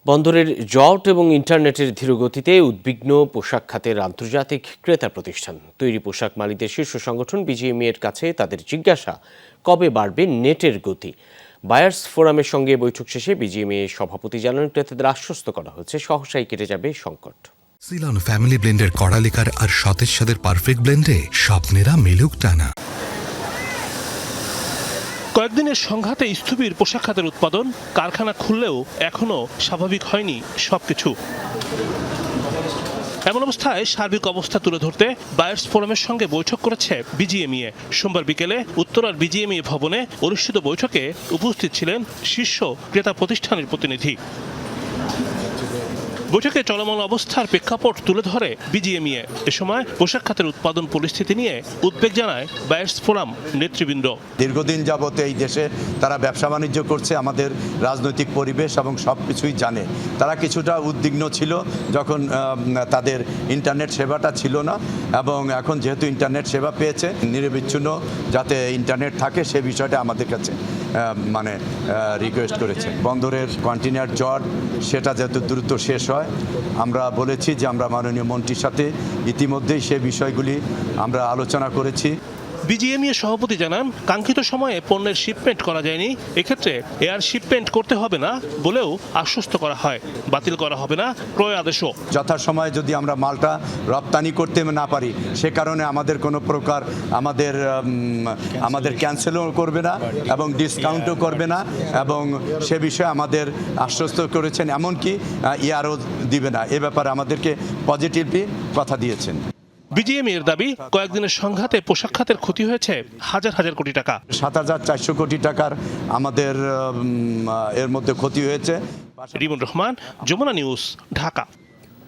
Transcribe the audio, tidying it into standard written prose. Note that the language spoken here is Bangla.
বন্দরের জট এবং ইন্টারনেটের ধীরগতিতে উদ্বিগ্ন পোশাক খাতের আন্তর্জাতিক ক্রেতা প্রতিষ্ঠান। তৈরি পোশাক মালিকদের শীর্ষ সংগঠন বিজিএমইএ এর কাছে তাদের জিজ্ঞাসা, কবে বাড়বে নেটের গতি। বায়ার্স ফোরামের সঙ্গে বৈঠক শেষে বিজিএমইএ সভাপতি জানান, ক্রেতাদের আশ্বস্ত করা হচ্ছে সহসাই কেটে যাবে সংকট। সিলন ফ্যামিলি ব্লেন্ডের কড়া লিকার আর সতেজ স্বাদের পারফেক্ট ব্লেন্ডে স্বপ্নেরা মিলুক টানা। কয়েকদিনের সংঘাতে স্থবির পোশাক খাতের উৎপাদন, কারখানা খুললেও এখনো স্বাভাবিক হয়নি সবকিছু। এমন অবস্থায় সার্বিক অবস্থা তুলে ধরতে বায়ার্স ফোরামের সঙ্গে বৈঠক করেছে বিজিএমইএ। সোমবার বিকেলে উত্তরার বিজিএমইএ ভবনে অনুষ্ঠিত বৈঠকে উপস্থিত ছিলেন শীর্ষ ক্রেতা প্রতিষ্ঠানের প্রতিনিধি। বৈঠকে চলমান অবস্থার প্রেক্ষাপট তুলে ধরে বিজিএমইএ। এ সময় পোশাক খাতের উৎপাদন পরিস্থিতি নিয়ে উদ্বেগ জানায় বায়ার্স ফোরাম নেতৃবৃন্দ। দীর্ঘদিন যাবত এই দেশে তারা ব্যবসা বাণিজ্য করছে, আমাদের রাজনৈতিক পরিবেশ এবং সব কিছুই জানে। তারা কিছুটা উদ্বিগ্ন ছিল যখন তাদের ইন্টারনেট সেবাটা ছিল না, এবং এখন যেহেতু ইন্টারনেট সেবা পেয়েছে, নিরবিচ্ছিন্ন যাতে ইন্টারনেট থাকে সে বিষয়টা আমাদের কাছে রিকোয়েস্ট করেছে। বন্দরের কন্টেইনার জট সেটা যাতে দ্রুত শেষ হয়, আমরা বলেছি যে আমরা মাননীয় মন্ত্রীর সাথে ইতিমধ্যেই সে বিষয়গুলি আমরা আলোচনা করেছি। বিজিএমইএ সভাপতি জানান, কাঙ্ক্ষিত সময়ে পণ্যের শিপমেন্ট করা যায়নি, এক্ষেত্রে এয়ার শিপমেন্ট করতে হবে না বলেও আশ্বস্ত করা হয়। বাতিল করা হবে না ক্রয় আদেশও। যথাসময়ে যদি আমরা মালটা রপ্তানি করতে না পারি, সে কারণে আমাদের কোনো প্রকার আমাদের ক্যান্সেলও করবে না এবং ডিসকাউন্টও করবে না, এবং সে বিষয়ে আমাদের আশ্বস্ত করেছেন, এমনকি ইয়ারও দিবে না। এ ব্যাপারে আমাদেরকে পজিটিভলি কথা দিয়েছেন। বিজিএমইএ এর দাবি, কয়েকদিনের সংঘাতে পোশাক খাতের ক্ষতি হয়েছে হাজার হাজার কোটি টাকা। ৭,৪০০ কোটি টাকার আমাদের এর মধ্যে ক্ষতি হয়েছে। রিমন রহমান, যমুনা নিউজ, ঢাকা।